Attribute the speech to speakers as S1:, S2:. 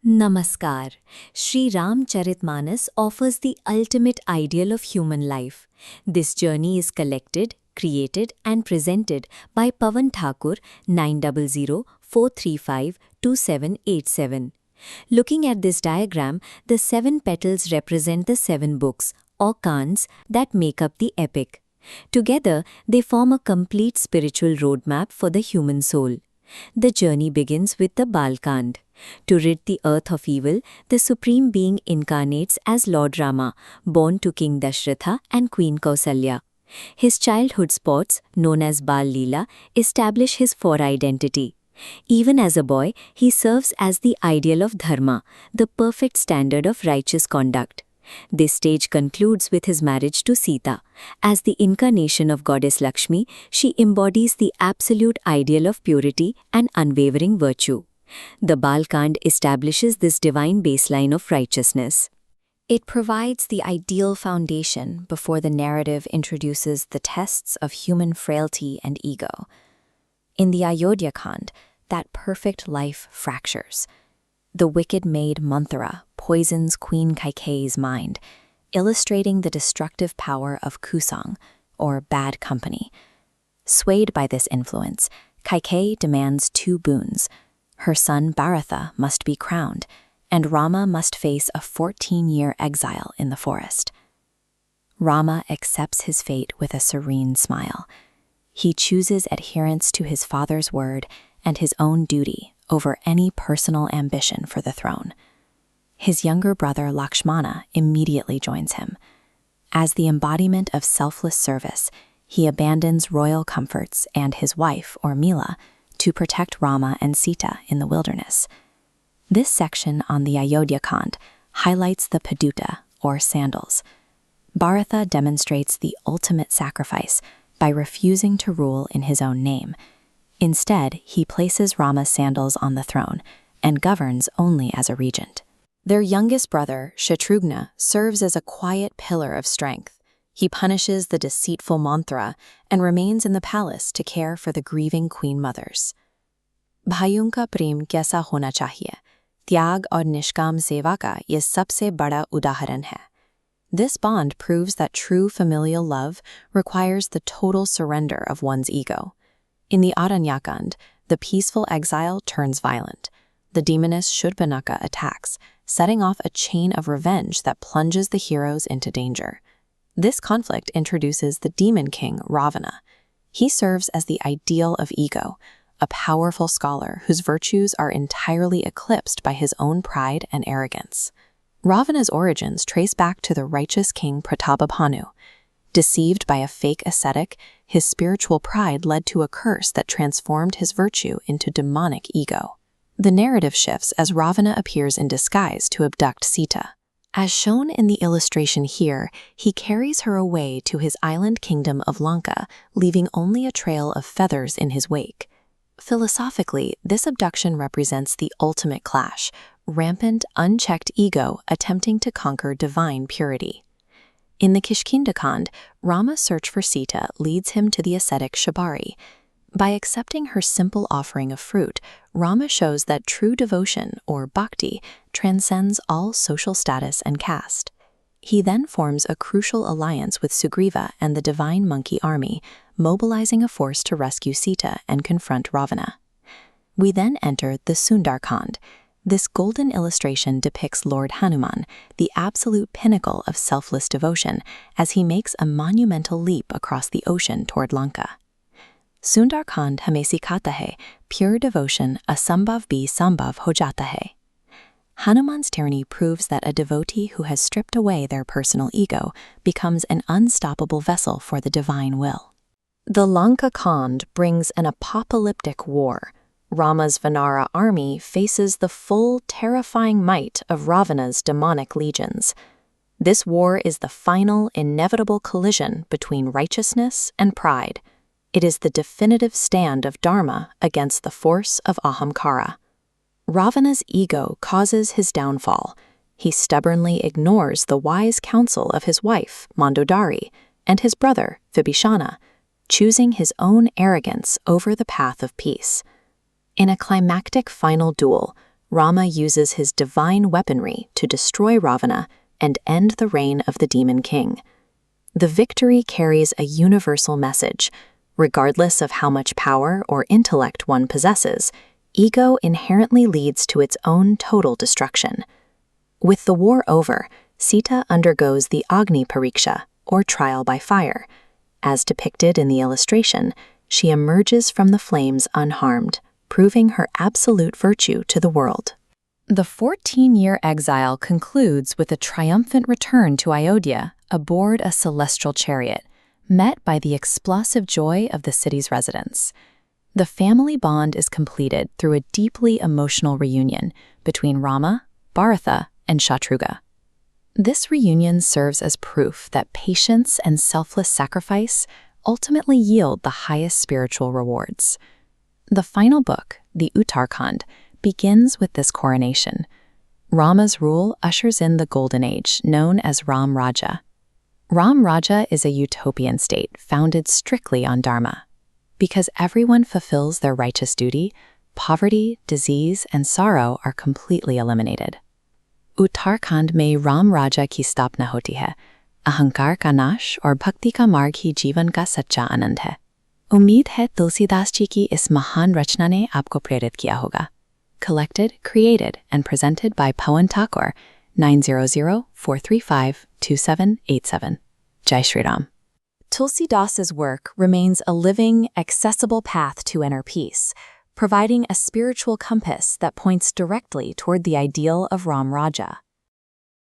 S1: Namaskar. Sri Ramcharitmanas offers the ultimate ideal of human life. This journey is collected, created and presented by Pawan Thakur 9004352787. Looking at this diagram, the 7 petals represent the 7 books, or Kands, that make up the epic. Together, they form a complete spiritual roadmap for the human soul. The journey begins with the Balkand. To rid the earth of evil, the Supreme Being incarnates as Lord Rama, born to King Dashratha and Queen Kausalya. His childhood sports, known as Bal Leela, establish his identity. Even as a boy, he serves as the ideal of Dharma, the perfect standard of righteous conduct. This stage concludes with his marriage to Sita. As the incarnation of goddess Lakshmi, she embodies the absolute ideal of purity and unwavering virtue. The Balkand establishes this divine baseline of righteousness. It provides the ideal foundation before the narrative introduces the tests of human frailty and ego. In the Ayodhya Kand, that perfect life fractures. The wicked maid Manthara poisons Queen Kaikeyi's mind, illustrating the destructive power of kusang, or bad company. Swayed by this influence, Kaikeyi demands 2 boons. Her son Bharatha must be crowned, and Rama must face a 14-year exile in the forest. Rama accepts his fate with a serene smile. He chooses adherence to his father's word and his own duty over any personal ambition for the throne. His younger brother Lakshmana immediately joins him. As the embodiment of selfless service, he abandons royal comforts and his wife, Urmila, to protect Rama and Sita in the wilderness. This section on the Ayodhya Kand highlights the paduta, or sandals. Bharatha demonstrates the ultimate sacrifice by refusing to rule in his own name. Instead, he places Rama's sandals on the throne and governs only as a regent. Their youngest brother, Shatrughna, serves as a quiet pillar of strength. He punishes the deceitful Manthara and remains in the palace to care for the grieving queen mothers. भाइयों का प्रेम कैसा होना चाहिए? त्याग और निष्काम सेवा का ये सबसे बड़ा उदाहरण है. This bond proves that true familial love requires the total surrender of one's ego. In the Aranyakand, the peaceful exile turns violent. The demoness Shudbanaka attacks, setting off a chain of revenge that plunges the heroes into danger. This conflict introduces the demon king Ravana. He serves as the ideal of ego, a powerful scholar whose virtues are entirely eclipsed by his own pride and arrogance. Ravana's origins trace back to the righteous king Pratapabhanu. Deceived by a fake ascetic, his spiritual pride led to a curse that transformed his virtue into demonic ego. The narrative shifts as Ravana appears in disguise to abduct Sita. As shown in the illustration here, he carries her away to his island kingdom of Lanka, leaving only a trail of feathers in his wake. Philosophically, this abduction represents the ultimate clash, rampant, unchecked ego attempting to conquer divine purity. In the Kishkindakand, Rama's search for Sita leads him to the ascetic Shabari. By accepting her simple offering of fruit, Rama shows that true devotion, or bhakti, transcends all social status and caste. He then forms a crucial alliance with Sugriva and the divine monkey army, mobilizing a force to rescue Sita and confront Ravana. We then enter the Sundarkand. This golden illustration depicts Lord Hanuman, the absolute pinnacle of selfless devotion, as he makes a monumental leap across the ocean toward Lanka. Sundarkand hame sikhata hai, pure devotion asambhav bhi sambhav ho jata hai. Hanuman's tyranny proves that a devotee who has stripped away their personal ego becomes an unstoppable vessel for the divine will. The Lanka Kand brings an apocalyptic war. Rama's Vanara army faces the full, terrifying might of Ravana's demonic legions. This war is the final, inevitable collision between righteousness and pride. It is the definitive stand of Dharma against the force of Ahamkara. Ravana's ego causes his downfall. He stubbornly ignores the wise counsel of his wife, Mandodari, and his brother, Vibhishana, choosing his own arrogance over the path of peace. In a climactic final duel,
S2: Rama uses his divine weaponry to destroy Ravana and end the reign of the demon king. The victory carries a universal message. Regardless of how much power or intellect one possesses, ego inherently leads to its own total destruction. With the war over, Sita undergoes the Agni Pariksha, or trial by fire. As depicted in the illustration, she emerges from the flames unharmed, proving her absolute virtue to the world.
S3: The 14-year exile concludes with a triumphant return to Ayodhya aboard a celestial chariot, met by the explosive joy of the city's residents. The family bond is completed through a deeply emotional reunion between Rama, Bharatha, and Shatrughna. This reunion serves as proof that patience and selfless sacrifice ultimately yield the highest spiritual rewards. The final book, the Uttarkhand, begins with this coronation. Rama's rule ushers in the Golden Age, known as Ram Rajya. Ram Rajya is a utopian state founded strictly on Dharma. Because everyone fulfills their righteous duty, poverty, disease, and sorrow are completely eliminated. Uttarkhand mein Ram Rajya ki stapna hoti hai. Ahankar ka nash aur bhakti ka marg hi जीवन का सच्चा आनंद है. उम्मीद है तुलसीदास जी की इस महान रचना ने आपको प्रेरित किया होगा. Collected, created, and presented by Pawan Thakur, 900-435-2787. Jai Shri Ram. Tulsi Das's work remains a living, accessible path to inner peace, providing a spiritual compass that points directly toward the ideal of Ram Rajya.